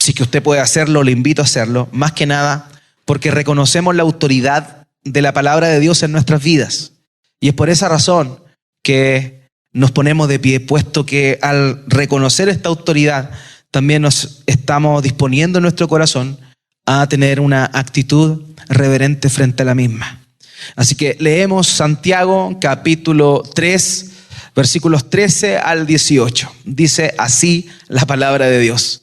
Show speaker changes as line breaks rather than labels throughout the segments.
Si es que usted puede hacerlo, le invito a hacerlo, más que nada porque reconocemos la autoridad de la palabra de Dios en nuestras vidas. Y es por esa razón que nos ponemos de pie, puesto que al reconocer esta autoridad, también nos estamos disponiendo en nuestro corazón a tener una actitud reverente frente a la misma. Así que leemos Santiago capítulo 3, versículos 13 al 18. Dice así la palabra de Dios.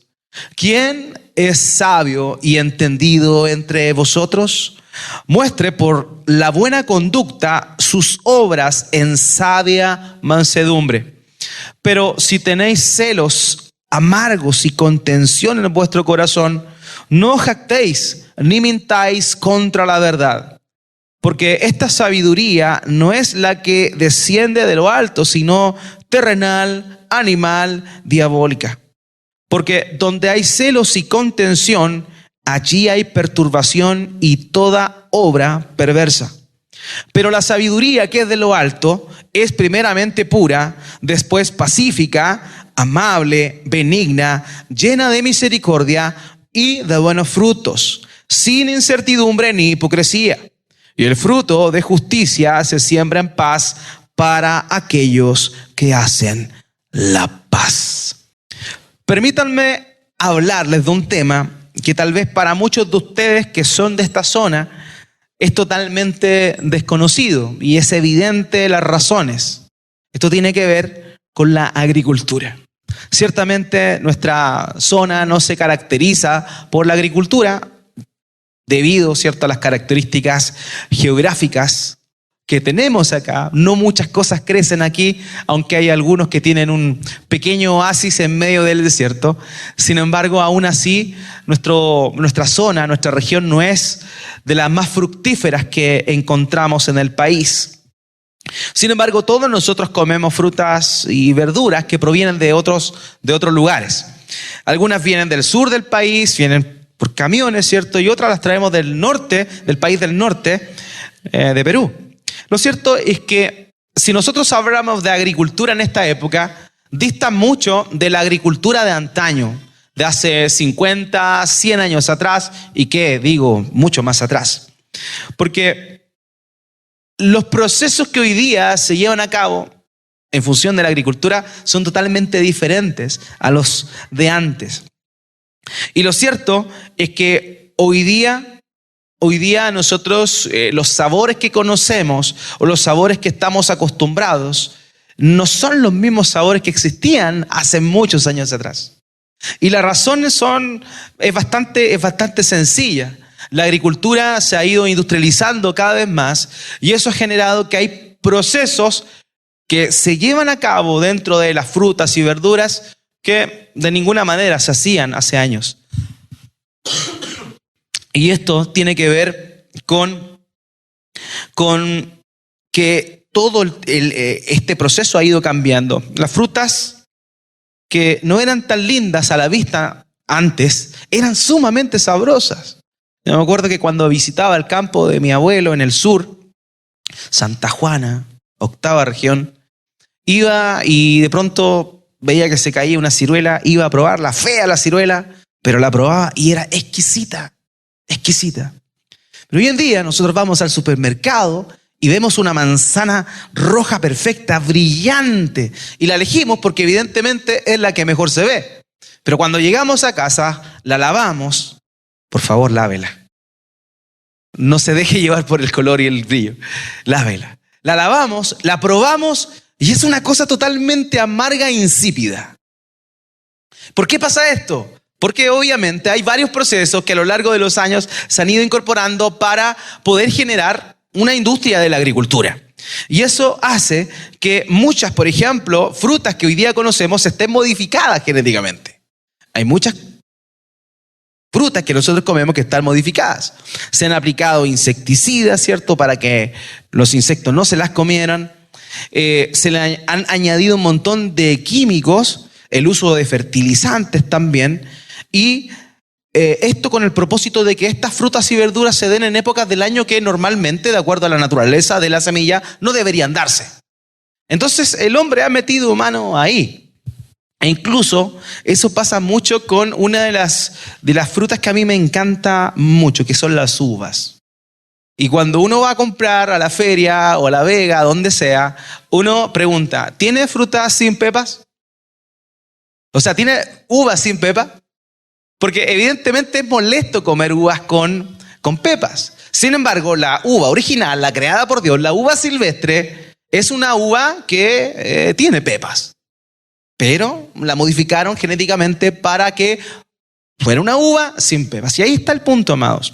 ¿Quién es sabio y entendido entre vosotros? Muestre por la buena conducta sus obras en sabia mansedumbre. Pero si tenéis celos amargos y contención en vuestro corazón, no os jactéis ni mintáis contra la verdad. Porque esta sabiduría no es la que desciende de lo alto, sino terrenal, animal, diabólica. Porque donde hay celos y contención, allí hay perturbación y toda obra perversa. Pero la sabiduría que es de lo alto es primeramente pura, después pacífica, amable, benigna, llena de misericordia y de buenos frutos, sin incertidumbre ni hipocresía. Y el fruto de justicia se siembra en paz para aquellos que hacen la paz. Permítanme hablarles de un tema que tal vez para muchos de ustedes que son de esta zona es totalmente desconocido y es evidente las razones. Esto tiene que ver con la agricultura. Ciertamente nuestra zona no se caracteriza por la agricultura debido, ¿cierto?, a las características geográficas que tenemos acá. No muchas cosas crecen aquí, aunque hay algunos que tienen un pequeño oasis en medio del desierto. Sin embargo, aún así, nuestra zona, nuestra región no es de las más fructíferas que encontramos en el país. Sin embargo, todos nosotros comemos frutas y verduras que provienen de otros lugares. Algunas vienen del sur del país, vienen por camiones, ¿cierto? Y otras las traemos del norte, del país del norte, de Perú. Lo cierto es que si nosotros hablamos de agricultura en esta época, dista mucho de la agricultura de antaño, de hace 50, 100 años atrás y mucho más atrás. Porque los procesos que hoy día se llevan a cabo en función de la agricultura son totalmente diferentes a los de antes. Y lo cierto es que hoy día nosotros los sabores que conocemos o los sabores que estamos acostumbrados no son los mismos sabores que existían hace muchos años atrás. Y la razón es bastante sencilla. La agricultura se ha ido industrializando cada vez más y eso ha generado que hay procesos que se llevan a cabo dentro de las frutas y verduras que de ninguna manera se hacían hace años. Y esto tiene que ver con que todo este proceso ha ido cambiando. Las frutas que no eran tan lindas a la vista antes, eran sumamente sabrosas. Yo me acuerdo que cuando visitaba el campo de mi abuelo en el sur, Santa Juana, 8ª región, iba y de pronto veía que se caía una ciruela, iba a probarla, fea la ciruela, pero la probaba y era exquisita. Exquisita. Pero hoy en día nosotros vamos al supermercado y vemos una manzana roja perfecta, brillante, y la elegimos porque evidentemente es la que mejor se ve. Pero cuando llegamos a casa, la lavamos. Por favor, lávela. No se deje llevar por el color y el brillo. Lávela. La lavamos, la probamos y es una cosa totalmente amarga e insípida. ¿Por qué pasa esto? Porque obviamente hay varios procesos que a lo largo de los años se han ido incorporando para poder generar una industria de la agricultura. Y eso hace que muchas, por ejemplo, frutas que hoy día conocemos estén modificadas genéticamente. Hay muchas frutas que nosotros comemos que están modificadas. Se han aplicado insecticidas, ¿cierto?, para que los insectos no se las comieran. Se le han añadido un montón de químicos, el uso de fertilizantes también. Y esto con el propósito de que estas frutas y verduras se den en épocas del año que normalmente, de acuerdo a la naturaleza de la semilla, no deberían darse. Entonces el hombre ha metido mano ahí. E incluso eso pasa mucho con una de las frutas que a mí me encanta mucho, que son las uvas. Y cuando uno va a comprar a la feria o a la Vega, donde sea, uno pregunta, ¿tiene frutas sin pepas? O sea, ¿tiene uvas sin pepas? Porque evidentemente es molesto comer uvas con pepas. Sin embargo, la uva original, la creada por Dios, la uva silvestre, es una uva que tiene pepas. Pero la modificaron genéticamente para que fuera una uva sin pepas. Y ahí está el punto, amados.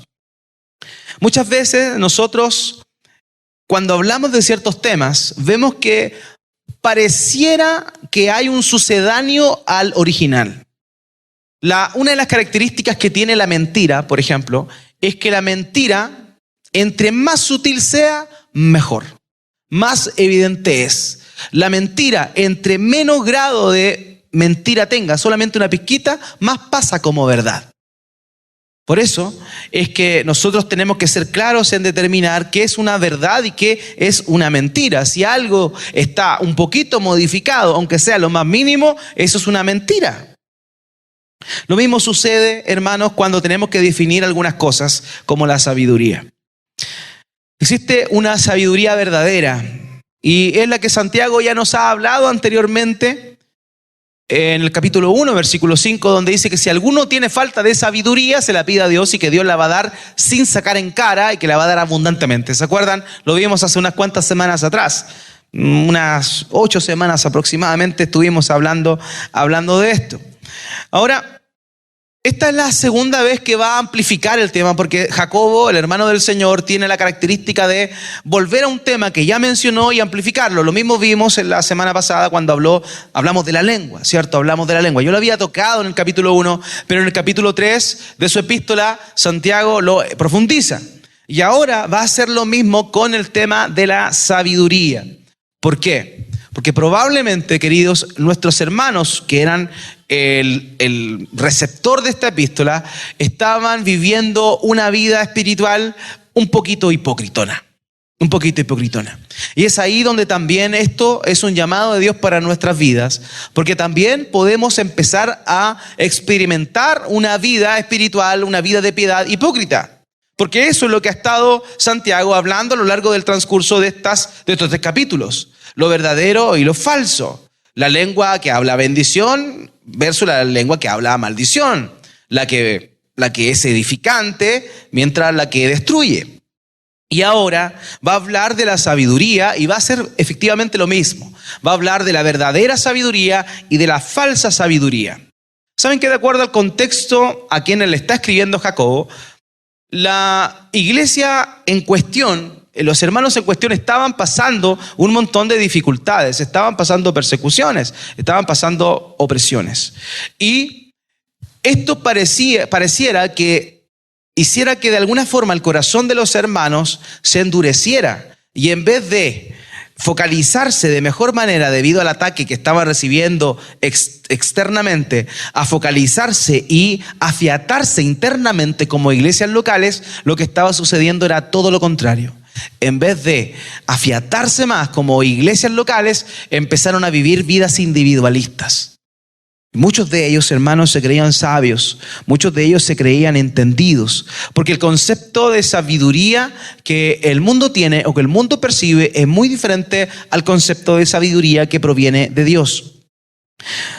Muchas veces nosotros, cuando hablamos de ciertos temas, vemos que pareciera que hay un sucedáneo al original. Una de las características que tiene la mentira, por ejemplo, es que la mentira, entre más sutil sea, mejor. Más evidente es. La mentira, entre menos grado de mentira tenga, solamente una pizquita, más pasa como verdad. Por eso es que nosotros tenemos que ser claros en determinar qué es una verdad y qué es una mentira. Si algo está un poquito modificado, aunque sea lo más mínimo, eso es una mentira. Lo mismo sucede, hermanos, cuando tenemos que definir algunas cosas como la sabiduría. Existe una sabiduría verdadera y es la que Santiago ya nos ha hablado anteriormente en el capítulo 1, versículo 5, donde dice que si alguno tiene falta de sabiduría, se la pida a Dios y que Dios la va a dar sin sacar en cara y que la va a dar abundantemente. ¿Se acuerdan? Lo vimos hace unas cuantas semanas atrás. Unas 8 semanas aproximadamente estuvimos hablando de esto. Ahora, esta es la segunda vez que va a amplificar el tema, porque Jacobo, el hermano del Señor, tiene la característica de volver a un tema que ya mencionó y amplificarlo. Lo mismo vimos en la semana pasada cuando hablamos de la lengua, ¿cierto? Hablamos de la lengua. Yo lo había tocado en el capítulo 1, pero en el capítulo 3 de su epístola, Santiago lo profundiza. Y ahora va a hacer lo mismo con el tema de la sabiduría. ¿Por qué? Porque probablemente, queridos, nuestros hermanos que eran el receptor de esta epístola estaban viviendo una vida espiritual un poquito hipócritona. Y es ahí donde también esto es un llamado de Dios para nuestras vidas, porque también podemos empezar a experimentar una vida espiritual, una vida de piedad hipócrita. Porque eso es lo que ha estado Santiago hablando a lo largo del transcurso de estos 3 capítulos. Lo verdadero y lo falso. La lengua que habla bendición versus la lengua que habla maldición. La que es edificante mientras la que destruye. Y ahora va a hablar de la sabiduría y va a hacer efectivamente lo mismo. Va a hablar de la verdadera sabiduría y de la falsa sabiduría. ¿Saben que de acuerdo al contexto a quien le está escribiendo Jacobo, la iglesia en cuestión, los hermanos en cuestión estaban pasando un montón de dificultades, estaban pasando persecuciones, estaban pasando opresiones. Y esto pareciera que hiciera que de alguna forma el corazón de los hermanos se endureciera y en vez de focalizarse de mejor manera debido al ataque que estaban recibiendo externamente, a focalizarse y afiatarse internamente como iglesias locales, lo que estaba sucediendo era todo lo contrario. En vez de afiatarse más como iglesias locales, empezaron a vivir vidas individualistas. Muchos de ellos, hermanos, se creían sabios, muchos de ellos se creían entendidos, porque el concepto de sabiduría que el mundo tiene o que el mundo percibe es muy diferente al concepto de sabiduría que proviene de Dios.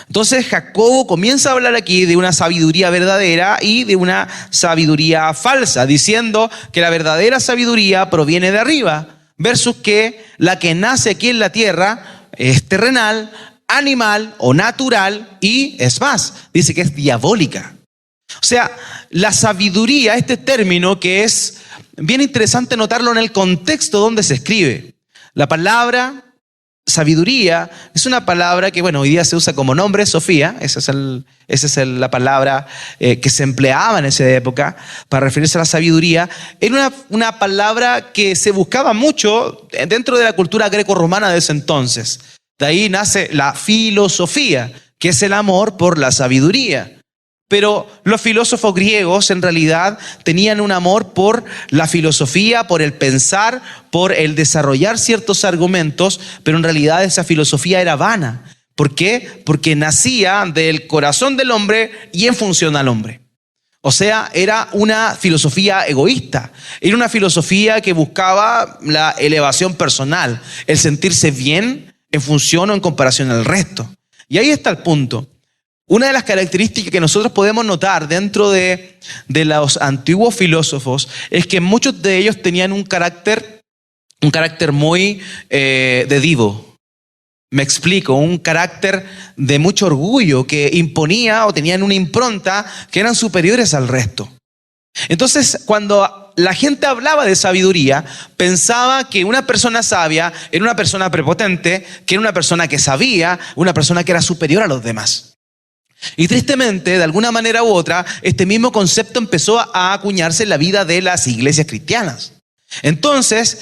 Entonces Jacobo comienza a hablar aquí de una sabiduría verdadera y de una sabiduría falsa, diciendo que la verdadera sabiduría proviene de arriba, versus que la que nace aquí en la tierra es terrenal, animal o natural y es más, dice que es diabólica. O sea, la sabiduría, este término que es bien interesante notarlo en el contexto donde se escribe. La palabra sabiduría es una palabra que, hoy día se usa como nombre, Sofía. Esa es la palabra que se empleaba en esa época para referirse a la sabiduría. Era una palabra que se buscaba mucho dentro de la cultura greco-romana de ese entonces. De ahí nace la filosofía, que es el amor por la sabiduría. Pero los filósofos griegos en realidad tenían un amor por la filosofía, por el pensar, por el desarrollar ciertos argumentos, pero en realidad esa filosofía era vana, ¿Por qué? Porque nacía del corazón del hombre y en función al hombre. O sea, era una filosofía egoísta, era una filosofía que buscaba la elevación personal, el sentirse bien en función o en comparación al resto. Y ahí está el punto. Una de las características que nosotros podemos notar dentro de los antiguos filósofos es que muchos de ellos tenían un carácter muy de divo. Me explico, un carácter de mucho orgullo que imponía o tenían una impronta que eran superiores al resto. Entonces, cuando la gente hablaba de sabiduría, pensaba que una persona sabia era una persona prepotente, que era una persona que sabía, una persona que era superior a los demás. Y tristemente, de alguna manera u otra, este mismo concepto empezó a acuñarse en la vida de las iglesias cristianas. Entonces,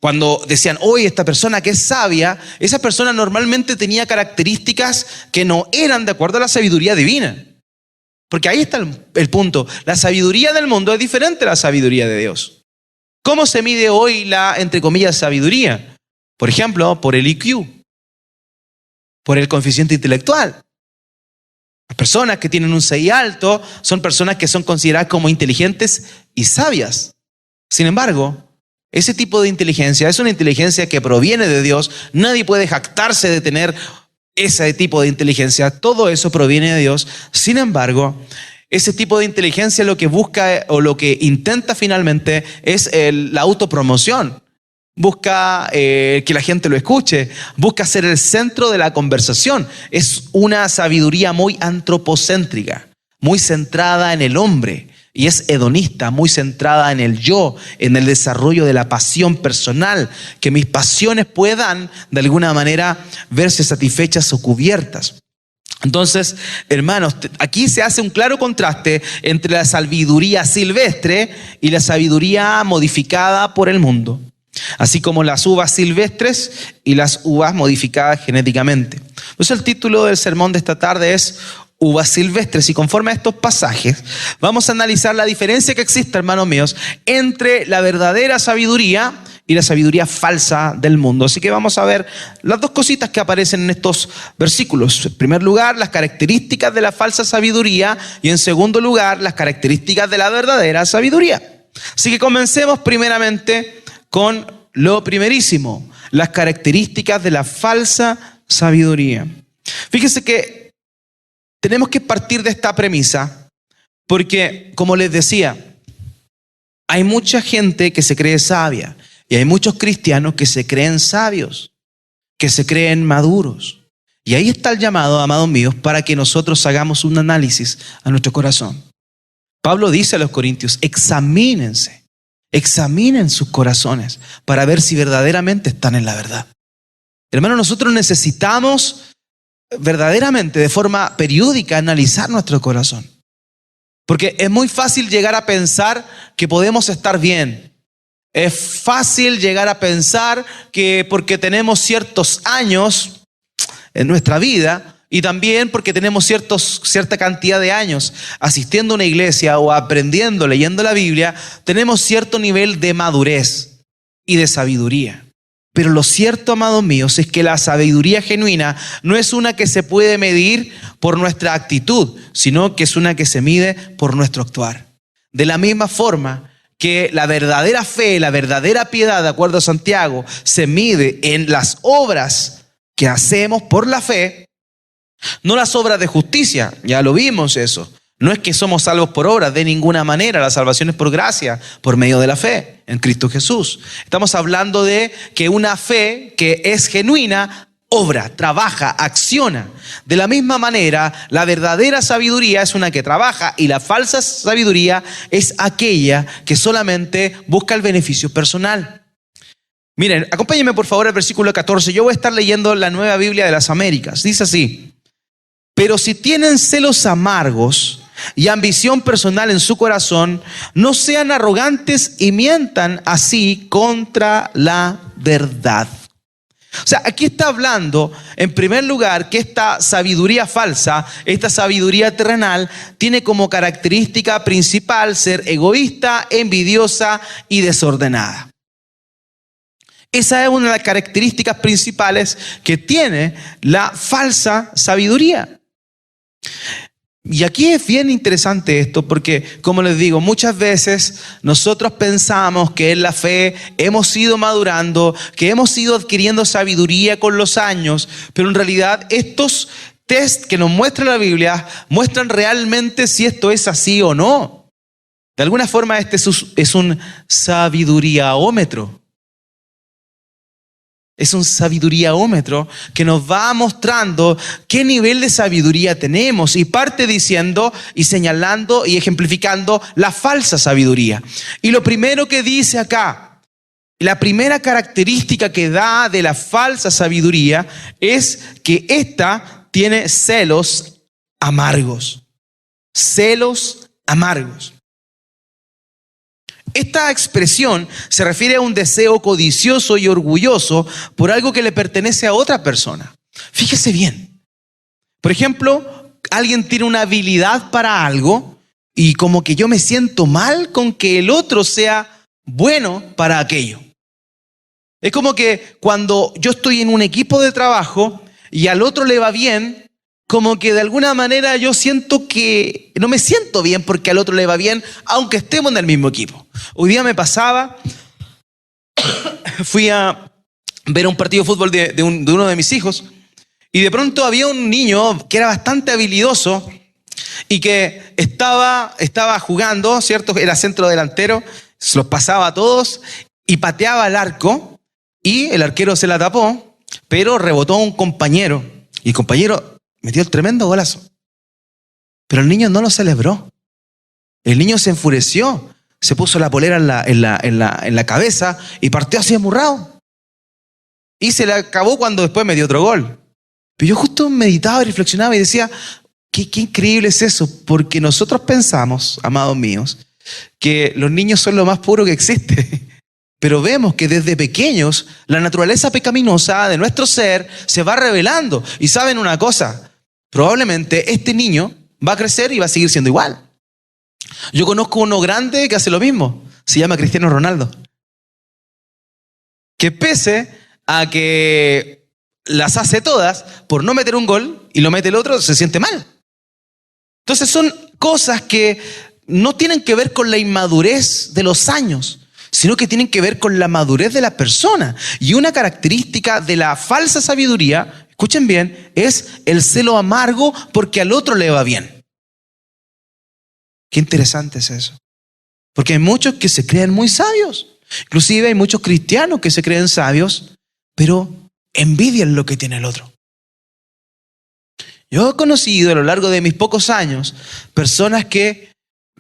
cuando decían, oye, esta persona que es sabia, esa persona normalmente tenía características que no eran de acuerdo a la sabiduría divina. Porque ahí está el punto. La sabiduría del mundo es diferente a la sabiduría de Dios. ¿Cómo se mide hoy la, entre comillas, sabiduría? Por ejemplo, por el IQ, por el coeficiente intelectual. Las personas que tienen un 6 alto son personas que son consideradas como inteligentes y sabias. Sin embargo, ese tipo de inteligencia es una inteligencia que proviene de Dios. Nadie puede jactarse de tener ese tipo de inteligencia. Todo eso proviene de Dios. Sin embargo, ese tipo de inteligencia lo que busca o lo que intenta finalmente es la autopromoción. Busca que la gente lo escuche. Busca ser el centro de la conversación. Es una sabiduría muy antropocéntrica, muy centrada en el hombre. Y es hedonista, muy centrada en el yo, en el desarrollo de la pasión personal, que mis pasiones puedan de alguna manera verse satisfechas o cubiertas. Entonces, hermanos, aquí se hace un claro contraste entre la sabiduría silvestre y la sabiduría modificada por el mundo, así como las uvas silvestres y las uvas modificadas genéticamente. Entonces, el título del sermón de esta tarde es uvas silvestres, y conforme a estos pasajes vamos a analizar la diferencia que existe, hermanos míos, entre la verdadera sabiduría y la sabiduría falsa del mundo. Así que vamos a ver las dos cositas que aparecen en estos versículos. En primer lugar, las características de la falsa sabiduría, y en segundo lugar, las características de la verdadera sabiduría. Así que comencemos primeramente con lo primerísimo, las características de la falsa sabiduría. Fíjese que tenemos que partir de esta premisa porque, como les decía, hay mucha gente que se cree sabia y hay muchos cristianos que se creen sabios, que se creen maduros. Y ahí está el llamado, amados míos, para que nosotros hagamos un análisis a nuestro corazón. Pablo dice a los corintios, examinen sus corazones para ver si verdaderamente están en la verdad. Hermanos, nosotros necesitamos verdaderamente, de forma periódica, analizar nuestro corazón. Porque es muy fácil llegar a pensar que podemos estar bien. Es fácil llegar a pensar que porque tenemos ciertos años en nuestra vida y también porque tenemos cierta cantidad de años asistiendo a una iglesia o aprendiendo, leyendo la Biblia, tenemos cierto nivel de madurez y de sabiduría. Pero lo cierto, amados míos, es que la sabiduría genuina no es una que se puede medir por nuestra actitud, sino que es una que se mide por nuestro actuar. De la misma forma que la verdadera fe, la verdadera piedad, de acuerdo a Santiago, se mide en las obras que hacemos por la fe, no las obras de justicia, ya lo vimos eso. No es que somos salvos por obras, de ninguna manera. La salvación es por gracia, por medio de la fe en Cristo Jesús. Estamos hablando de que una fe que es genuina, obra, trabaja, acciona. De la misma manera, la verdadera sabiduría es una que trabaja y la falsa sabiduría es aquella que solamente busca el beneficio personal. Miren, acompáñenme por favor al versículo 14. Yo voy a estar leyendo la Nueva Biblia de las Américas. Dice así: pero si tienen celos amargos y ambición personal en su corazón, no sean arrogantes y mientan así contra la verdad. O sea, aquí está hablando, en primer lugar, que esta sabiduría falsa, esta sabiduría terrenal, tiene como característica principal ser egoísta, envidiosa y desordenada. Esa es una de las características principales que tiene la falsa sabiduría. Y aquí es bien interesante esto porque, como les digo, muchas veces nosotros pensamos que en la fe hemos ido madurando, que hemos ido adquiriendo sabiduría con los años, pero en realidad estos test que nos muestra la Biblia muestran realmente si esto es así o no. De alguna forma este es un sabiduríaómetro. Es un sabiduríaómetro que nos va mostrando qué nivel de sabiduría tenemos y parte diciendo y señalando y ejemplificando la falsa sabiduría. Y lo primero que dice acá, la primera característica que da de la falsa sabiduría es que ésta tiene celos amargos. Celos amargos. Esta expresión se refiere a un deseo codicioso y orgulloso por algo que le pertenece a otra persona. Fíjese bien. Por ejemplo, alguien tiene una habilidad para algo y como que yo me siento mal con que el otro sea bueno para aquello. Es como que cuando yo estoy en un equipo de trabajo y al otro le va bien, como que de alguna manera yo siento que no me siento bien porque al otro le va bien, aunque estemos en el mismo equipo. Hoy día me pasaba, fui a ver un partido de fútbol de uno de mis hijos y de pronto había un niño que era bastante habilidoso y que estaba jugando, ¿cierto? Era centro delantero, se los pasaba a todos y pateaba al arco y el arquero se la tapó, pero rebotó a un compañero y el compañero metió el tremendo golazo. Pero el niño no lo celebró. El niño se enfureció, se puso la polera en la cabeza y partió así amurrado. Y se le acabó cuando después metió otro gol. Pero yo justo meditaba y reflexionaba y decía, qué increíble es eso, porque nosotros pensamos, amados míos, que los niños son lo más puro que existe. Pero vemos que desde pequeños la naturaleza pecaminosa de nuestro ser se va revelando. Y saben una cosa, probablemente este niño va a crecer y va a seguir siendo igual. Yo conozco uno grande que hace lo mismo. Se llama Cristiano Ronaldo. Que pese a que las hace todas, por no meter un gol y lo mete el otro, se siente mal. Entonces son cosas que no tienen que ver con la inmadurez de los años, sino que tienen que ver con la madurez de la persona. Y una característica de la falsa sabiduría, escuchen bien, es el celo amargo porque al otro le va bien. Qué interesante es eso. Porque hay muchos que se creen muy sabios. Inclusive hay muchos cristianos que se creen sabios, pero envidian lo que tiene el otro. Yo he conocido a lo largo de mis pocos años personas que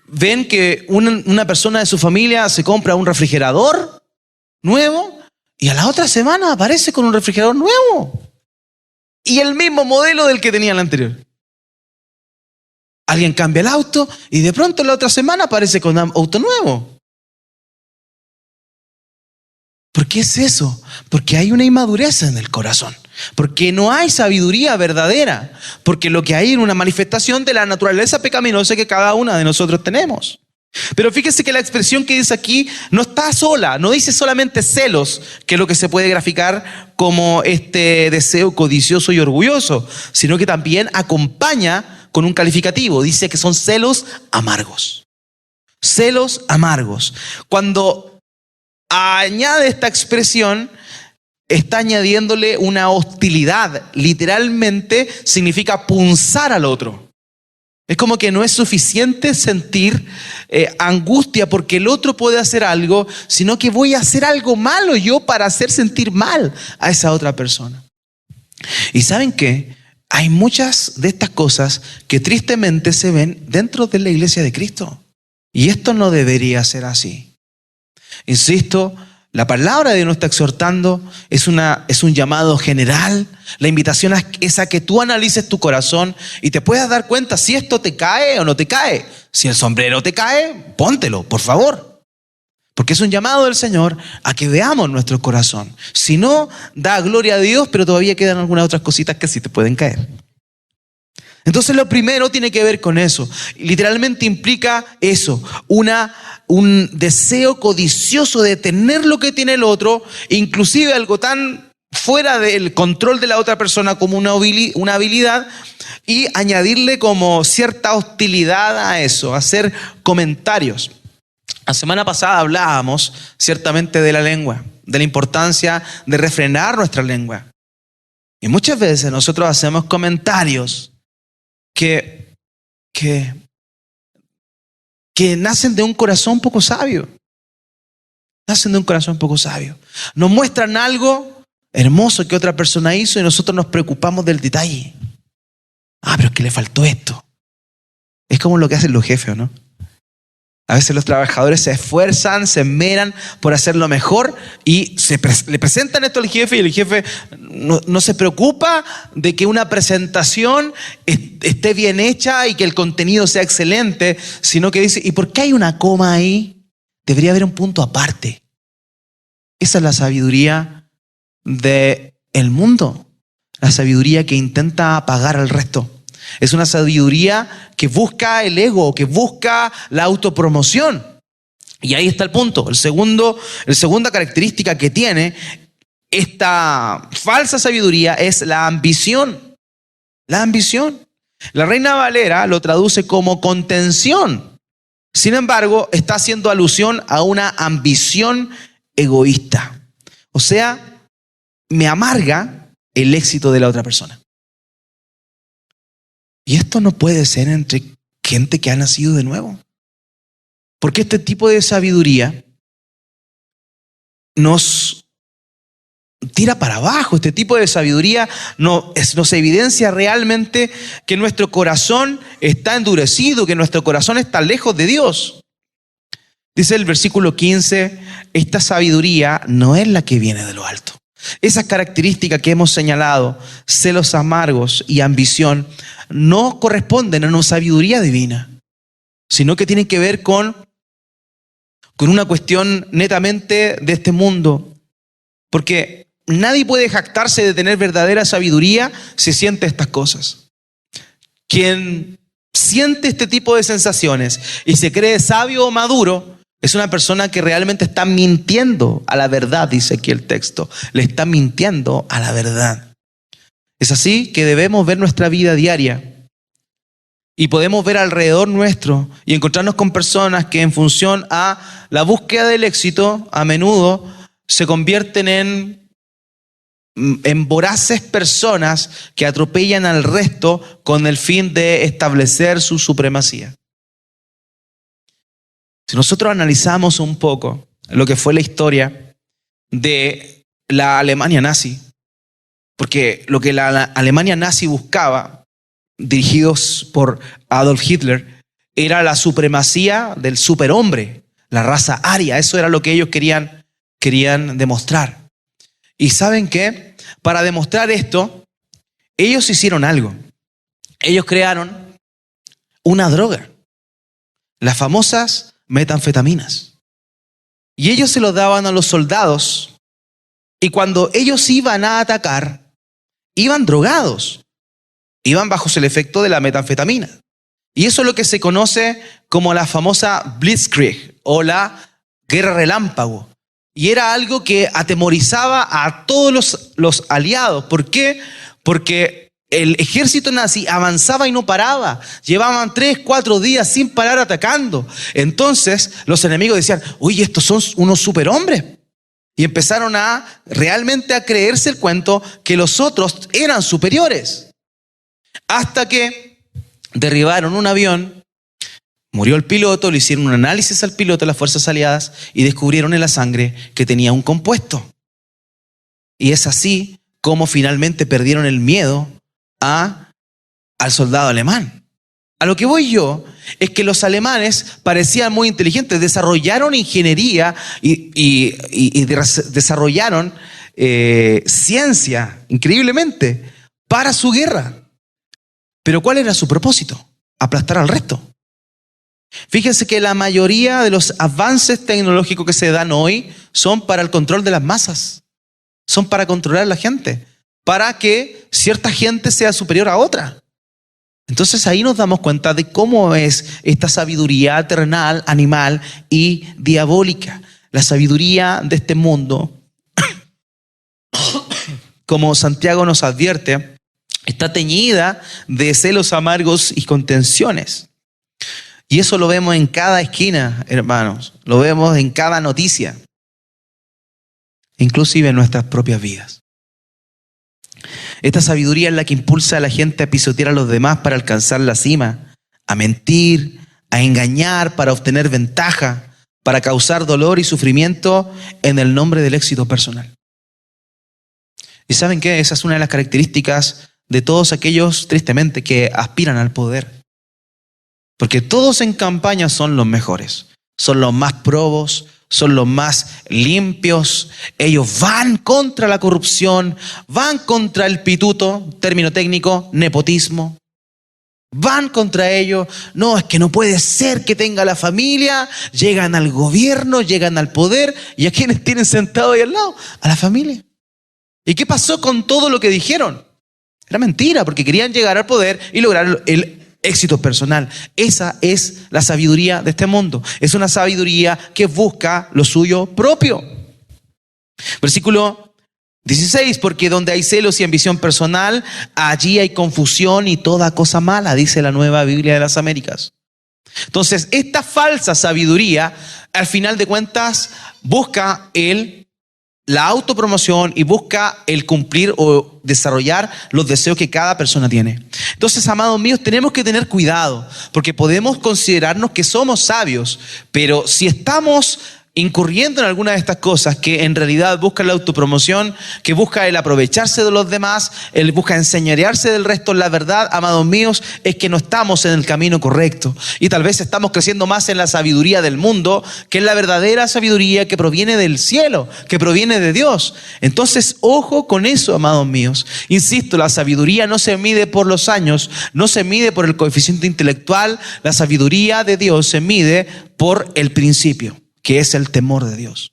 ven que una persona de su familia se compra un refrigerador nuevo y a la otra semana aparece con un refrigerador nuevo y el mismo modelo del que tenía el anterior. Alguien cambia el auto y de pronto la otra semana aparece con un auto nuevo. ¿Por qué es eso? Porque hay una inmadurez en el corazón. Porque no hay sabiduría verdadera. Porque lo que hay es una manifestación de la naturaleza pecaminosa que cada una de nosotros tenemos. Pero fíjese que la expresión que dice aquí no está sola, no dice solamente celos, que es lo que se puede graficar como este deseo codicioso y orgulloso, sino que también acompaña con un calificativo. Dice que son celos amargos. Celos amargos. Cuando añade esta expresión, está añadiéndole una hostilidad. Literalmente significa punzar al otro. Es como que no es suficiente sentir angustia porque el otro puede hacer algo, sino que voy a hacer algo malo yo para hacer sentir mal a esa otra persona. ¿Y saben qué? Hay muchas de estas cosas que tristemente se ven dentro de la iglesia de Cristo. Y esto no debería ser así. Insisto, la palabra de Dios nos está exhortando, es un llamado general. La invitación es a que tú analices tu corazón y te puedas dar cuenta si esto te cae o no te cae. Si el sombrero te cae, póntelo, por favor. Porque es un llamado del Señor a que veamos nuestro corazón. Si no, da gloria a Dios, pero todavía quedan algunas otras cositas que sí te pueden caer. Entonces lo primero tiene que ver con eso. Literalmente implica eso, un deseo codicioso de tener lo que tiene el otro, inclusive algo tan fuera del control de la otra persona como una habilidad, y añadirle como cierta hostilidad a eso, hacer comentarios. La semana pasada hablábamos ciertamente de la lengua, de la importancia de refrenar nuestra lengua. Y muchas veces nosotros hacemos comentarios que nacen de un corazón poco sabio. Nacen de un corazón poco sabio. Nos muestran algo hermoso que otra persona hizo y nosotros nos preocupamos del detalle. Pero es que le faltó esto. Es como lo que hacen los jefes, ¿no? A veces los trabajadores se esfuerzan, se esmeran por hacerlo mejor y le presentan esto al jefe, y el jefe no se preocupa de que una presentación esté bien hecha y que el contenido sea excelente, sino que dice, ¿y por qué hay una coma ahí? Debería haber un punto aparte. Esa es la sabiduría del mundo, la sabiduría que intenta apagar al resto. Es una sabiduría que busca el ego, que busca la autopromoción. Y ahí está el punto. La segunda característica que tiene esta falsa sabiduría es la ambición. La ambición. La Reina Valera lo traduce como contención. Sin embargo, está haciendo alusión a una ambición egoísta. O sea, me amarga el éxito de la otra persona. Y esto no puede ser entre gente que ha nacido de nuevo. Porque este tipo de sabiduría nos tira para abajo. Este tipo de sabiduría nos evidencia realmente que nuestro corazón está endurecido, que nuestro corazón está lejos de Dios. Dice el versículo 15, esta sabiduría no es la que viene de lo alto. Esas características que hemos señalado, celos amargos y ambición, no corresponden a una sabiduría divina, sino que tienen que ver con una cuestión netamente de este mundo. Porque nadie puede jactarse de tener verdadera sabiduría si siente estas cosas. Quien siente este tipo de sensaciones y se cree sabio o maduro, es una persona que realmente está mintiendo a la verdad, dice aquí el texto. Le está mintiendo a la verdad. Es así que debemos ver nuestra vida diaria y podemos ver alrededor nuestro y encontrarnos con personas que en función a la búsqueda del éxito a menudo se convierten en voraces personas que atropellan al resto con el fin de establecer su supremacía. Si nosotros analizamos un poco lo que fue la historia de la Alemania nazi, porque lo que la Alemania nazi buscaba, dirigidos por Adolf Hitler, era la supremacía del superhombre, la raza aria. Eso era lo que ellos querían demostrar. ¿Y saben qué? Para demostrar esto, ellos hicieron algo. Ellos crearon una droga, las famosas metanfetaminas. Y ellos se lo daban a los soldados, y cuando ellos iban a atacar, iban drogados, iban bajo el efecto de la metanfetamina. Y eso es lo que se conoce como la famosa Blitzkrieg o la guerra relámpago. Y era algo que atemorizaba a todos los aliados. ¿Por qué? Porque el ejército nazi avanzaba y no paraba. Llevaban 3-4 días sin parar atacando. Entonces los enemigos decían, oye, estos son unos superhombres. Y empezaron realmente a creerse el cuento que los otros eran superiores. Hasta que derribaron un avión, murió el piloto, le hicieron un análisis al piloto de las fuerzas aliadas y descubrieron en la sangre que tenía un compuesto. Y es así como finalmente perdieron el miedo al soldado alemán. A lo que voy yo es que los alemanes parecían muy inteligentes, desarrollaron ingeniería y desarrollaron ciencia increíblemente para su guerra. Pero ¿cuál era su propósito? Aplastar al resto. Fíjense que la mayoría de los avances tecnológicos que se dan hoy son para el control de las masas, son para controlar a la gente, para que cierta gente sea superior a otra. Entonces ahí nos damos cuenta de cómo es esta sabiduría terrenal, animal y diabólica. La sabiduría de este mundo, como Santiago nos advierte, está teñida de celos amargos y contenciones. Y eso lo vemos en cada esquina, hermanos. Lo vemos en cada noticia, inclusive en nuestras propias vidas. Esta sabiduría es la que impulsa a la gente a pisotear a los demás para alcanzar la cima, a mentir, a engañar para obtener ventaja, para causar dolor y sufrimiento en el nombre del éxito personal. ¿Y saben qué? Esa es una de las características de todos aquellos, tristemente, que aspiran al poder. Porque todos en campaña son los mejores, son los más probos, son los más limpios. Ellos van contra la corrupción, van contra el pituto, término técnico, nepotismo. Van contra ello. No, es que no puede ser que tenga la familia. Llegan al gobierno, llegan al poder. ¿Y a quiénes tienen sentado ahí al lado? A la familia. ¿Y qué pasó con todo lo que dijeron? Era mentira, porque querían llegar al poder y lograr el éxito personal. Esa es la sabiduría de este mundo. Es una sabiduría que busca lo suyo propio. Versículo 16, porque donde hay celos y ambición personal, allí hay confusión y toda cosa mala, dice la Nueva Biblia de las Américas. Entonces, esta falsa sabiduría, al final de cuentas, busca la autopromoción y busca el cumplir o desarrollar los deseos que cada persona tiene. Entonces, amados míos, tenemos que tener cuidado, porque podemos considerarnos que somos sabios, pero si estamos incurriendo en alguna de estas cosas que en realidad buscan la autopromoción, que busca el aprovecharse de los demás, el busca enseñorearse del resto, la verdad, amados míos, es que no estamos en el camino correcto. Y tal vez estamos creciendo más en la sabiduría del mundo que en la verdadera sabiduría que proviene del cielo, que proviene de Dios. Entonces, ojo con eso, amados míos. Insisto, la sabiduría no se mide por los años, no se mide por el coeficiente intelectual. La sabiduría de Dios se mide por el principio, que es el temor de Dios.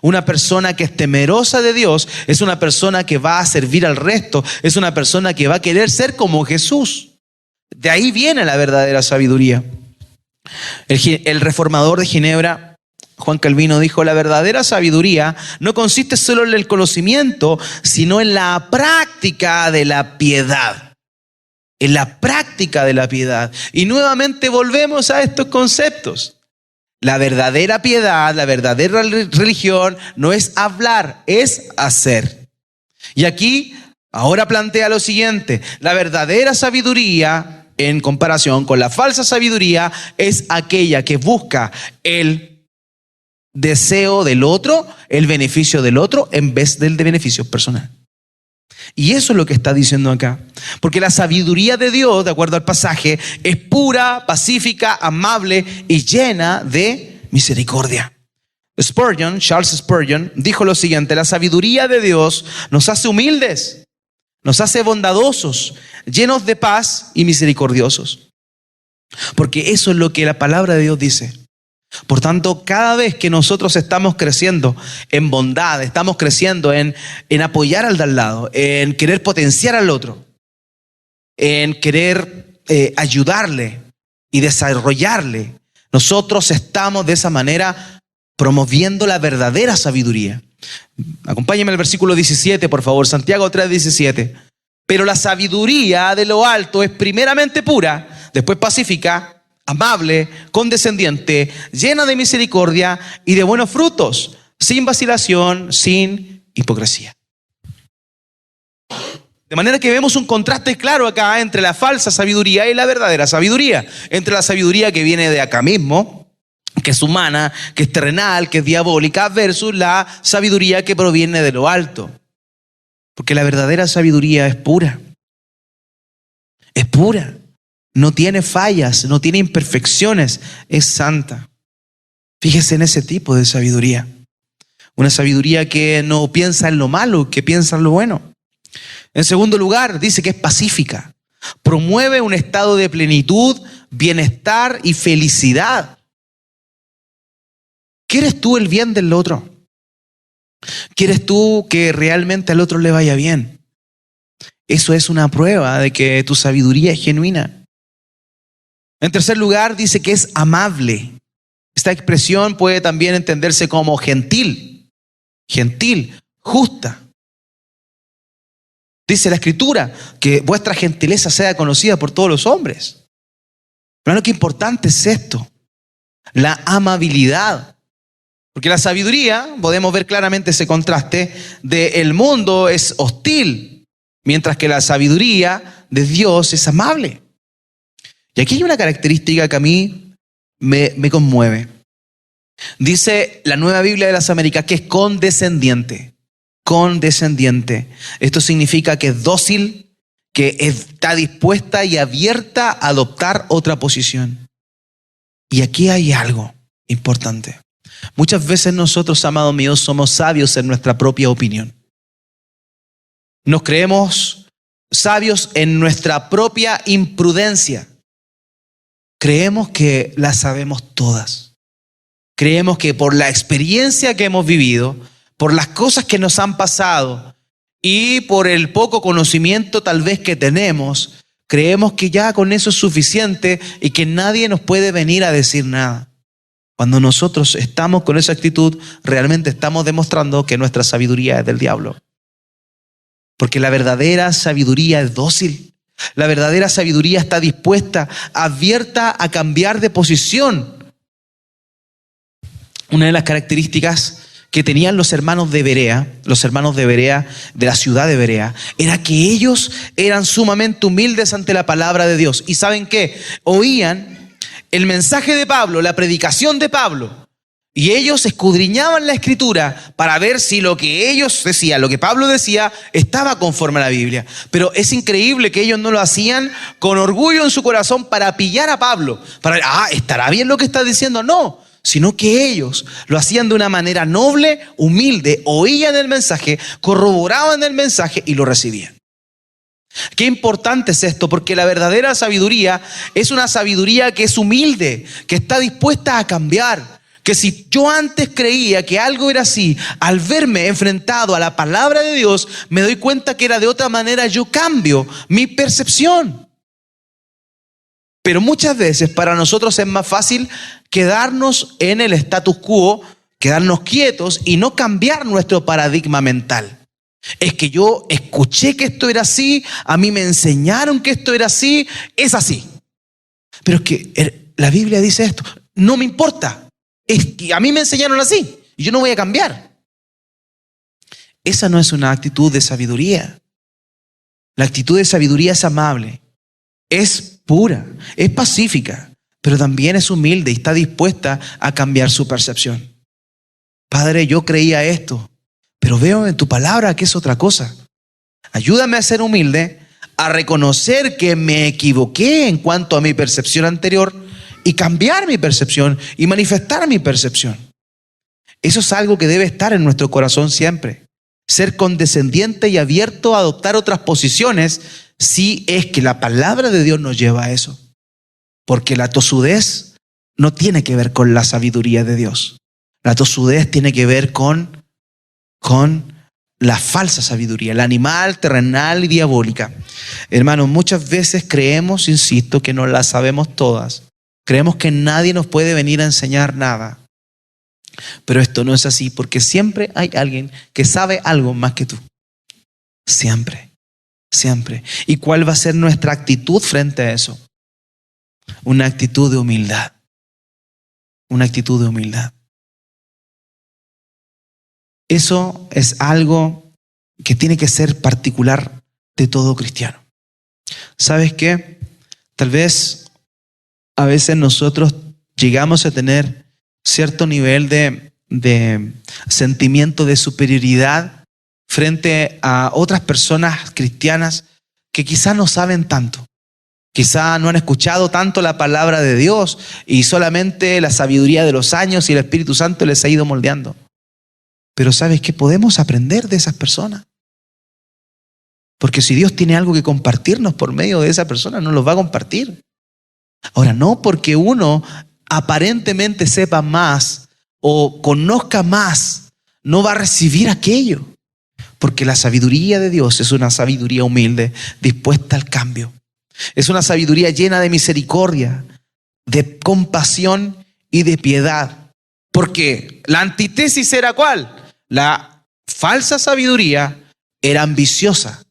Una persona que es temerosa de Dios es una persona que va a servir al resto, es una persona que va a querer ser como Jesús. De ahí viene la verdadera sabiduría. El reformador de Ginebra, Juan Calvino, dijo: la verdadera sabiduría no consiste solo en el conocimiento, sino en la práctica de la piedad. En la práctica de la piedad. Y nuevamente volvemos a estos conceptos. La verdadera piedad, la verdadera religión no es hablar, es hacer. Y aquí ahora plantea lo siguiente: la verdadera sabiduría, en comparación con la falsa sabiduría, es aquella que busca el deseo del otro, el beneficio del otro, en vez del de beneficio personal. Y eso es lo que está diciendo acá. Porque la sabiduría de Dios, de acuerdo al pasaje, es pura, pacífica, amable y llena de misericordia. Charles Spurgeon, dijo lo siguiente: la sabiduría de Dios nos hace humildes, nos hace bondadosos, llenos de paz y misericordiosos. Porque eso es lo que la palabra de Dios dice. Por tanto, cada vez que nosotros estamos creciendo en bondad, estamos creciendo en apoyar al de al lado, en querer potenciar al otro, en querer ayudarle y desarrollarle, nosotros estamos de esa manera promoviendo la verdadera sabiduría. Acompáñenme al versículo 17, por favor, Santiago 3:17. Pero la sabiduría de lo alto es primeramente pura, después pacífica, amable, condescendiente, llena de misericordia y de buenos frutos, sin vacilación, sin hipocresía. De manera que vemos un contraste claro acá entre la falsa sabiduría y la verdadera sabiduría. Entre la sabiduría que viene de acá mismo, que es humana, que es terrenal, que es diabólica, versus la sabiduría que proviene de lo alto. Porque la verdadera sabiduría es pura. Es pura. No tiene fallas, no tiene imperfecciones, es santa. Fíjese en ese tipo de sabiduría. Una sabiduría que no piensa en lo malo, que piensa en lo bueno. En segundo lugar, dice que es pacífica. Promueve un estado de plenitud, bienestar y felicidad. ¿Quieres tú el bien del otro? ¿Quieres tú que realmente al otro le vaya bien? Eso es una prueba de que tu sabiduría es genuina. En tercer lugar, dice que es amable. Esta expresión puede también entenderse como gentil, justa. Dice la Escritura que vuestra gentileza sea conocida por todos los hombres. Pero qué importante es esto, la amabilidad. Porque la sabiduría, podemos ver claramente ese contraste, del mundo es hostil, mientras que la sabiduría de Dios es amable. Y aquí hay una característica que a mí me conmueve. Dice la Nueva Biblia de las Américas que es condescendiente. Condescendiente. Esto significa que es dócil, que está dispuesta y abierta a adoptar otra posición. Y aquí hay algo importante. Muchas veces nosotros, amados míos, somos sabios en nuestra propia opinión. Nos creemos sabios en nuestra propia imprudencia. Creemos que las sabemos todas. Creemos que por la experiencia que hemos vivido, por las cosas que nos han pasado y por el poco conocimiento tal vez que tenemos, creemos que ya con eso es suficiente y que nadie nos puede venir a decir nada. Cuando nosotros estamos con esa actitud, realmente estamos demostrando que nuestra sabiduría es del diablo. Porque la verdadera sabiduría es dócil. La verdadera sabiduría está dispuesta, abierta a cambiar de posición. Una de las características que tenían los hermanos de Berea, de la ciudad de Berea, era que ellos eran sumamente humildes ante la palabra de Dios. ¿Y saben qué? Oían el mensaje de Pablo, la predicación de Pablo, y ellos escudriñaban la Escritura para ver si lo que ellos decían, lo que Pablo decía, estaba conforme a la Biblia. Pero es increíble que ellos no lo hacían con orgullo en su corazón para pillar a Pablo, para ver, ¿estará bien lo que está diciendo? No, sino que ellos lo hacían de una manera noble, humilde, oían el mensaje, corroboraban el mensaje y lo recibían. Qué importante es esto, porque la verdadera sabiduría es una sabiduría que es humilde, que está dispuesta a cambiar. Que si yo antes creía que algo era así, al verme enfrentado a la palabra de Dios, me doy cuenta que era de otra manera, yo cambio mi percepción. Pero muchas veces para nosotros es más fácil quedarnos en el status quo, quedarnos quietos y no cambiar nuestro paradigma mental. Es que yo escuché que esto era así, a mí me enseñaron que esto era así, es así. Pero es que la Biblia dice esto, no me importa. Es que a mí me enseñaron así y yo no voy a cambiar. Esa no es una actitud de sabiduría. La actitud de sabiduría es amable, es pura, es pacífica, pero también es humilde y está dispuesta a cambiar su percepción. Padre, yo creía esto, pero veo en tu palabra que es otra cosa. Ayúdame a ser humilde, a reconocer que me equivoqué en cuanto a mi percepción anterior y cambiar mi percepción y manifestar mi percepción. Eso es algo que debe estar en nuestro corazón siempre. Ser condescendiente y abierto a adoptar otras posiciones si es que la palabra de Dios nos lleva a eso. Porque la tosudez no tiene que ver con la sabiduría de Dios. La tosudez tiene que ver con la falsa sabiduría, la animal, terrenal y diabólica. Hermanos, muchas veces creemos, insisto, que no las sabemos todas. Creemos que nadie nos puede venir a enseñar nada. Pero esto no es así, porque siempre hay alguien que sabe algo más que tú. Siempre, siempre. ¿Y cuál va a ser nuestra actitud frente a eso? Una actitud de humildad. Una actitud de humildad. Eso es algo que tiene que ser particular de todo cristiano. ¿Sabes qué? Tal vez a veces nosotros llegamos a tener cierto nivel de sentimiento de superioridad frente a otras personas cristianas que quizás no saben tanto. Quizás no han escuchado tanto la palabra de Dios y solamente la sabiduría de los años y el Espíritu Santo les ha ido moldeando. Pero ¿sabes qué? Podemos aprender de esas personas. Porque si Dios tiene algo que compartirnos por medio de esa persona, nos lo va a compartir. Ahora, no porque uno aparentemente sepa más o conozca más, no va a recibir aquello. Porque la sabiduría de Dios es una sabiduría humilde, dispuesta al cambio. Es una sabiduría llena de misericordia, de compasión y de piedad. Porque la antítesis era ¿cuál? La falsa sabiduría era ambiciosa,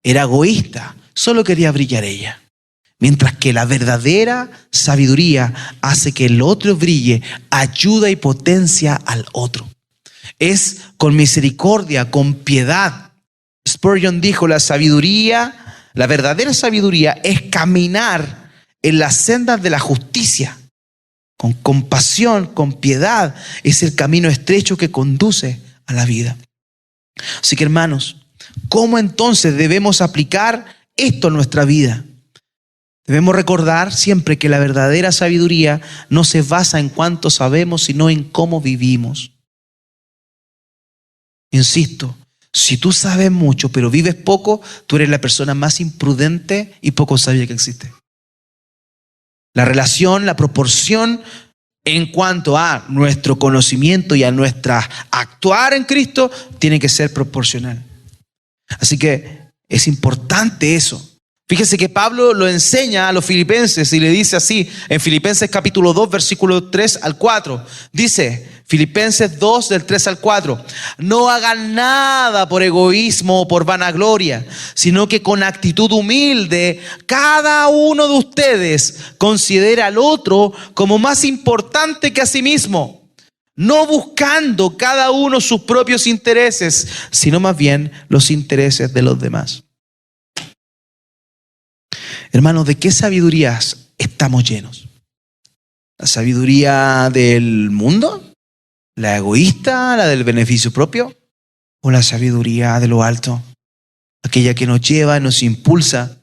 era egoísta, solo quería brillar ella. Mientras que la verdadera sabiduría hace que el otro brille, ayuda y potencia al otro. Es con misericordia, con piedad. Spurgeon dijo, la verdadera sabiduría es caminar en las sendas de la justicia. Con compasión, con piedad, es el camino estrecho que conduce a la vida. Así que hermanos, ¿cómo entonces debemos aplicar esto en nuestra vida? Debemos recordar siempre que la verdadera sabiduría no se basa en cuánto sabemos, sino en cómo vivimos. Insisto, si tú sabes mucho pero vives poco, tú eres la persona más imprudente y poco sabia que existe. La relación, la proporción en cuanto a nuestro conocimiento y a nuestra actuar en Cristo tiene que ser proporcional. Así que es importante eso. Fíjese que Pablo lo enseña a los filipenses y le dice así en Filipenses capítulo 2, versículo 3 al 4. Dice, Filipenses 2 del 3 al 4, no hagan nada por egoísmo o por vanagloria, sino que con actitud humilde cada uno de ustedes considera al otro como más importante que a sí mismo, no buscando cada uno sus propios intereses, sino más bien los intereses de los demás. Hermanos, ¿de qué sabidurías estamos llenos? ¿La sabiduría del mundo? ¿La egoísta? ¿La del beneficio propio? ¿O la sabiduría de lo alto? Aquella que nos lleva, nos impulsa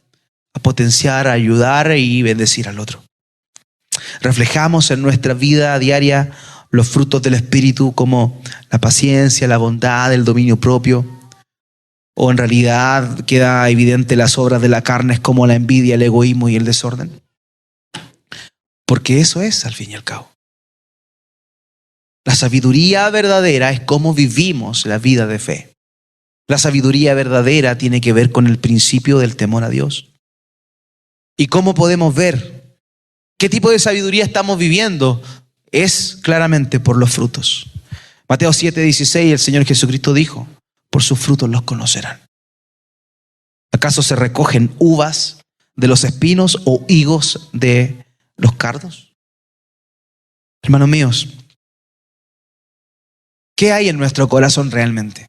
a potenciar, a ayudar y bendecir al otro. Reflejamos en nuestra vida diaria los frutos del Espíritu como la paciencia, la bondad, el dominio propio. ¿O en realidad queda evidente las obras de la carne como la envidia, el egoísmo y el desorden? Porque eso es al fin y al cabo. La sabiduría verdadera es cómo vivimos la vida de fe. La sabiduría verdadera tiene que ver con el principio del temor a Dios. ¿Y cómo podemos ver qué tipo de sabiduría estamos viviendo? Es claramente por los frutos. Mateo 7:16, el Señor Jesucristo dijo, por sus frutos los conocerán. ¿Acaso se recogen uvas de los espinos o higos de los cardos? Hermanos míos, ¿qué hay en nuestro corazón realmente?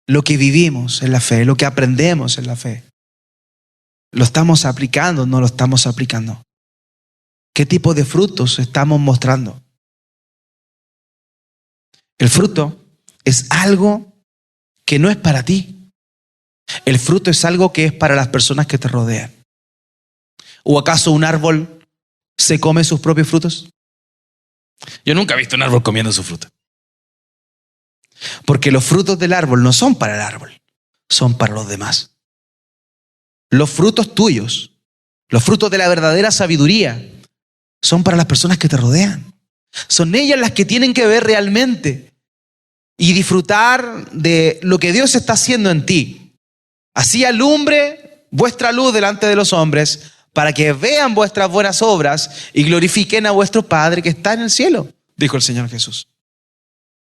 Lo que vivimos en la fe, lo que aprendemos en la fe, ¿lo estamos aplicando o no lo estamos aplicando? ¿Qué tipo de frutos estamos mostrando? El fruto es algo que no es para ti. El fruto es algo que es para las personas que te rodean. ¿O acaso un árbol se come sus propios frutos? Yo nunca he visto un árbol comiendo su fruta. Porque los frutos del árbol no son para el árbol, son para los demás. Los frutos tuyos, los frutos de la verdadera sabiduría, son para las personas que te rodean. Son ellas las que tienen que ver realmente y disfrutar de lo que Dios está haciendo en ti. Así alumbre vuestra luz delante de los hombres, para que vean vuestras buenas obras y glorifiquen a vuestro Padre que está en el cielo, dijo el Señor Jesús.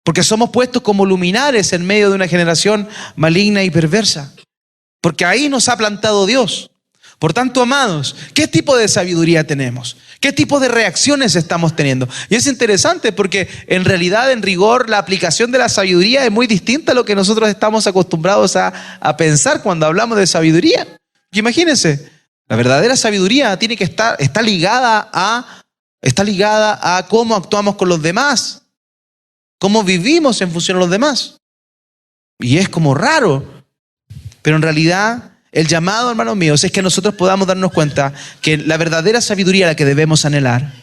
Porque somos puestos como luminares en medio de una generación maligna y perversa. Porque ahí nos ha plantado Dios. Por tanto, amados, ¿qué tipo de sabiduría tenemos? ¿Qué tipo de reacciones estamos teniendo? Y es interesante porque en realidad, en rigor, la aplicación de la sabiduría es muy distinta a lo que nosotros estamos acostumbrados a pensar cuando hablamos de sabiduría. Y imagínense, la verdadera sabiduría tiene que está ligada a cómo actuamos con los demás, cómo vivimos en función a los demás. Y es como raro, pero en realidad el llamado, hermanos míos, es que nosotros podamos darnos cuenta que la verdadera sabiduría la que debemos anhelar.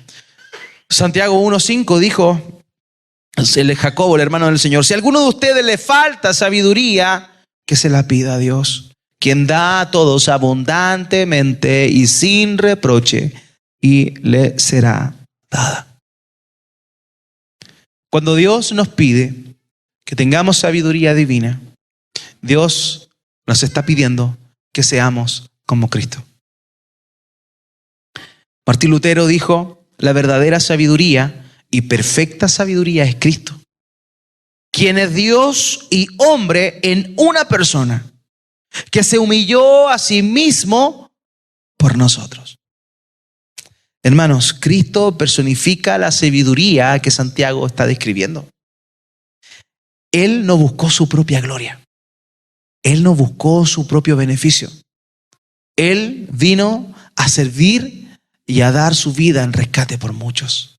Santiago 1:5 dijo, el Jacobo, el hermano del Señor, si a alguno de ustedes le falta sabiduría, que se la pida a Dios, quien da a todos abundantemente y sin reproche, y le será dada. Cuando Dios nos pide que tengamos sabiduría divina, Dios nos está pidiendo que seamos como Cristo. Martín Lutero dijo, la verdadera sabiduría y perfecta sabiduría es Cristo, quien es Dios y hombre en una persona, que se humilló a sí mismo por nosotros. Hermanos, Cristo personifica la sabiduría que Santiago está describiendo. Él no buscó su propia gloria. Él no buscó su propio beneficio. Él vino a servir y a dar su vida en rescate por muchos.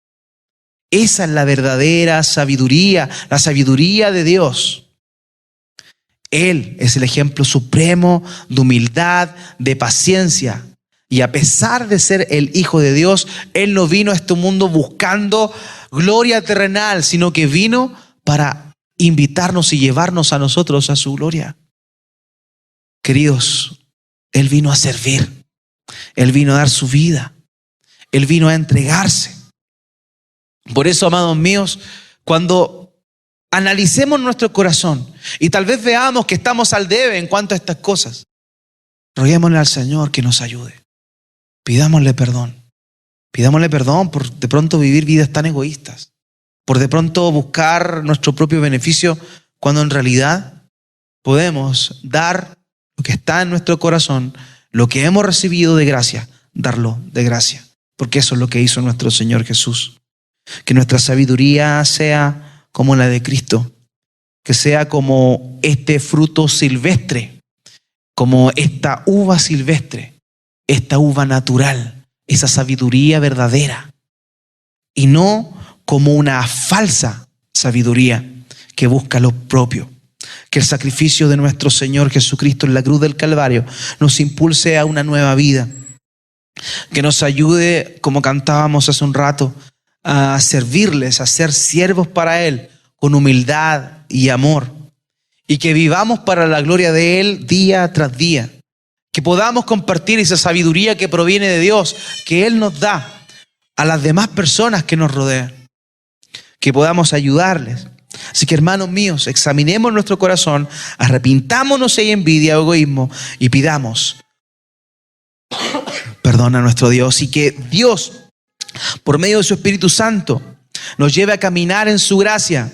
Esa es la verdadera sabiduría, la sabiduría de Dios. Él es el ejemplo supremo de humildad, de paciencia. Y a pesar de ser el Hijo de Dios, Él no vino a este mundo buscando gloria terrenal, sino que vino para invitarnos y llevarnos a nosotros a su gloria. Queridos, Él vino a servir. Él vino a dar su vida. Él vino a entregarse. Por eso, amados míos, cuando analicemos nuestro corazón y tal vez veamos que estamos al debe en cuanto a estas cosas, roguémosle al Señor que nos ayude. Pidámosle perdón. Pidámosle perdón por de pronto vivir vidas tan egoístas, por de pronto buscar nuestro propio beneficio, cuando en realidad podemos dar lo que está en nuestro corazón, lo que hemos recibido de gracia, darlo de gracia, porque eso es lo que hizo nuestro Señor Jesús. Que nuestra sabiduría sea como la de Cristo, que sea como este fruto silvestre, como esta uva silvestre, esta uva natural, esa sabiduría verdadera, y no como una falsa sabiduría que busca lo propio. Que el sacrificio de nuestro Señor Jesucristo en la cruz del Calvario nos impulse a una nueva vida, que nos ayude, como cantábamos hace un rato, a servirles, a ser siervos para Él con humildad y amor, y que vivamos para la gloria de Él día tras día, que podamos compartir esa sabiduría que proviene de Dios, que Él nos da a las demás personas que nos rodean, que podamos ayudarles. Así que, hermanos míos, examinemos nuestro corazón, arrepintámonos de envidia o egoísmo y pidamos perdón a nuestro Dios, y que Dios, por medio de su Espíritu Santo, nos lleve a caminar en su gracia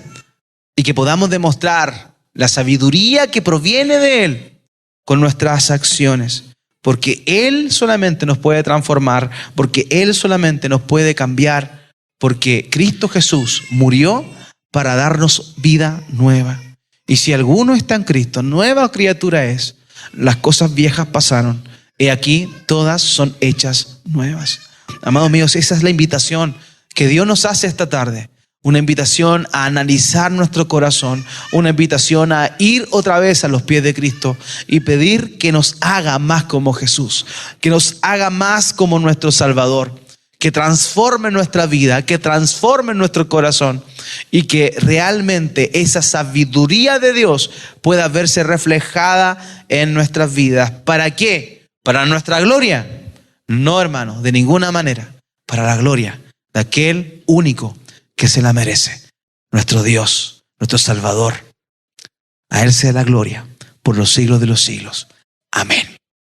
y que podamos demostrar la sabiduría que proviene de Él con nuestras acciones, porque Él solamente nos puede transformar, porque Él solamente nos puede cambiar, porque Cristo Jesús murió para darnos vida nueva. Y si alguno está en Cristo, nueva criatura es. Las cosas viejas pasaron, he aquí todas son hechas nuevas. Amados míos, esa es la invitación que Dios nos hace esta tarde. Una invitación a analizar nuestro corazón, una invitación a ir otra vez a los pies de Cristo y pedir que nos haga más como Jesús, que nos haga más como nuestro Salvador, que transforme nuestra vida, que transforme nuestro corazón y que realmente esa sabiduría de Dios pueda verse reflejada en nuestras vidas. ¿Para qué? ¿Para nuestra gloria? No, hermanos, de ninguna manera. Para la gloria de aquel único que se la merece, nuestro Dios, nuestro Salvador. A Él sea la gloria por los siglos de los siglos. Amén.